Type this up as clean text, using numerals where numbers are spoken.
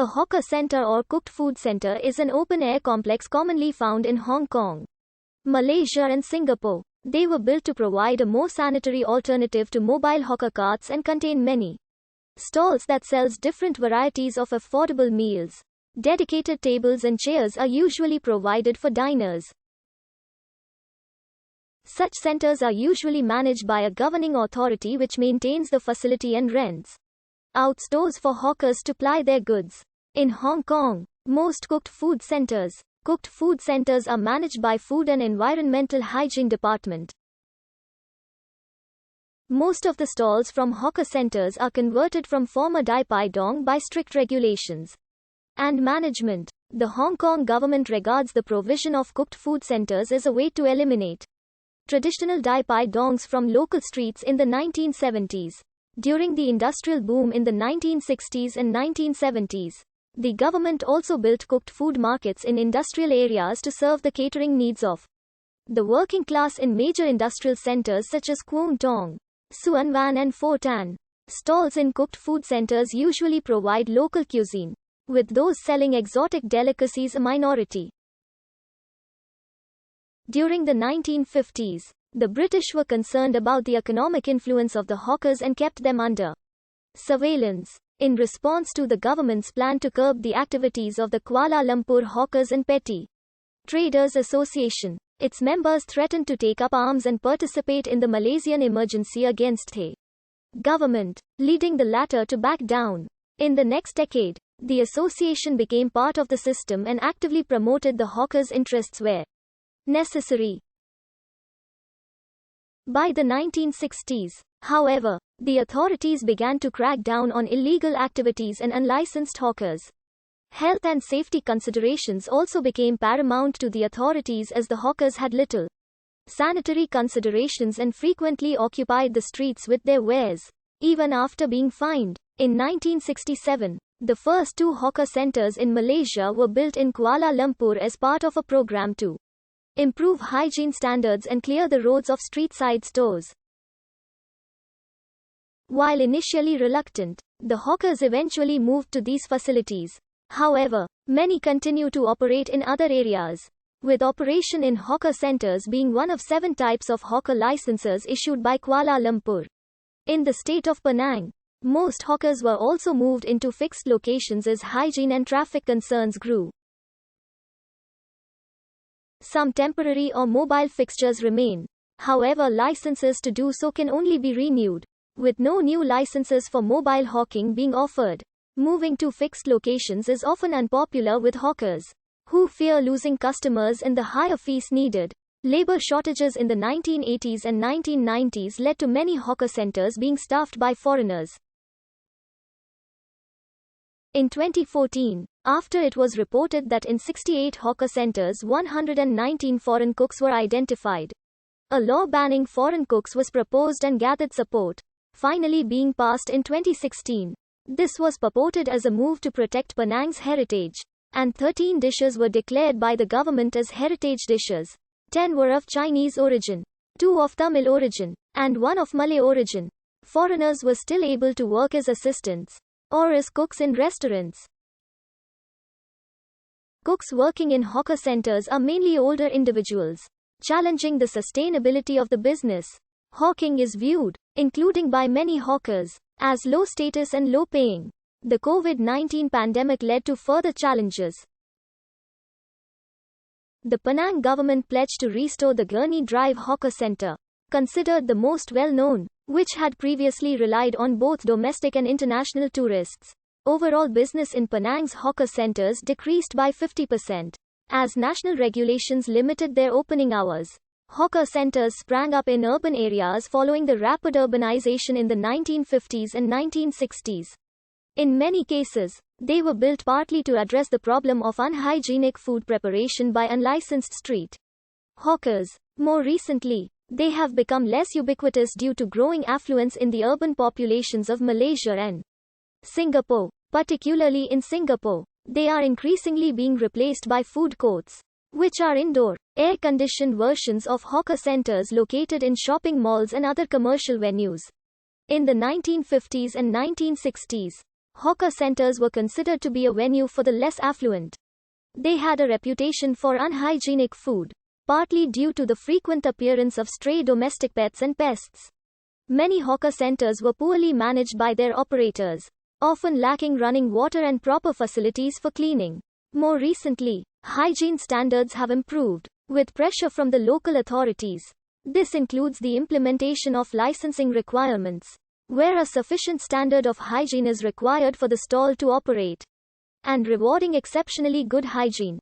A hawker center or cooked food center is an open-air complex commonly found in Hong Kong, Malaysia and Singapore. They were built to provide a more sanitary alternative to mobile hawker carts and contain many stalls that sells different varieties of affordable meals. Dedicated tables and chairs are usually provided for diners. Such centers are usually managed by a governing authority which maintains the facility and rents out stores for hawkers to ply their goods. In Hong Kong, most cooked food centers are managed by Food and Environmental Hygiene Department. Most of the stalls from hawker centers are converted from former Dai Pai Dong by strict regulations and management. The Hong Kong government regards the provision of cooked food centers as a way to eliminate traditional Dai Pai Dongs from local streets in the 1970s. During the industrial boom in the 1960s and 1970s, the government also built cooked food markets in industrial areas to serve the catering needs of the working class in major industrial centers such as Kwun Tong, Suan Wan and Fo Tan. Stalls in cooked food centers usually provide local cuisine, with those selling exotic delicacies a minority. During the 1950s, the British were concerned about the economic influence of the hawkers and kept them under surveillance. In response to the government's plan to curb the activities of the Kuala Lumpur Hawkers and Petty Traders Association, its members threatened to take up arms and participate in the Malaysian emergency against the government, leading the latter to back down. In the next decade, the association became part of the system and actively promoted the hawkers' interests where necessary. By the 1960s, however, the authorities began to crack down on illegal activities and unlicensed hawkers. Health and safety considerations also became paramount to the authorities as the hawkers had little sanitary considerations and frequently occupied the streets with their wares, even after being fined. In 1967, the first 2 hawker centers in Malaysia were built in Kuala Lumpur as part of a program to improve hygiene standards and clear the roads of street-side stores. While initially reluctant, the hawkers eventually moved to these facilities. However, many continue to operate in other areas, with operation in hawker centers being one of 7 types of hawker licenses issued by Kuala Lumpur. In the state of Penang, most hawkers were also moved into fixed locations as hygiene and traffic concerns grew. Some temporary or mobile fixtures remain. However, licenses to do so can only be renewed, with no new licenses for mobile hawking being offered. Moving to fixed locations is often unpopular with hawkers, who fear losing customers and the higher fees needed. Labor shortages in the 1980s and 1990s led to many hawker centers being staffed by foreigners. In 2014, after it was reported that in 68 hawker centers 119 foreign cooks were identified, a law banning foreign cooks was proposed and gathered support, finally being passed in 2016. This was purported as a move to protect Penang's heritage, and 13 dishes were declared by the government as heritage dishes. 10 were of Chinese origin, 2 of Tamil origin, and 1 of Malay origin. Foreigners were still able to work as assistants or as cooks in restaurants. Cooks working in hawker centers are mainly older individuals, challenging the sustainability of the business. Hawking is viewed, including by many hawkers, as low status and low paying. The COVID-19 pandemic led to further challenges. The Penang government pledged to restore the Gurney Drive Hawker Centre, considered the most well-known, which had previously relied on both domestic and international tourists. Overall business in Penang's hawker centers decreased by 50%, as national regulations limited their opening hours. Hawker centers sprang up in urban areas following the rapid urbanization in the 1950s and 1960s. In many cases, they were built partly to address the problem of unhygienic food preparation by unlicensed street hawkers. More recently, they have become less ubiquitous due to growing affluence in the urban populations of Malaysia and Singapore. Particularly in Singapore, they are increasingly being replaced by food courts, which are indoor, air-conditioned versions of hawker centers located in shopping malls and other commercial venues. In the 1950s and 1960s, hawker centers were considered to be a venue for the less affluent. They had a reputation for unhygienic food, partly due to the frequent appearance of stray domestic pets and pests. Many hawker centers were poorly managed by their operators, often lacking running water and proper facilities for cleaning. More recently, hygiene standards have improved, with pressure from the local authorities. This includes the implementation of licensing requirements, where a sufficient standard of hygiene is required for the stall to operate, and rewarding exceptionally good hygiene.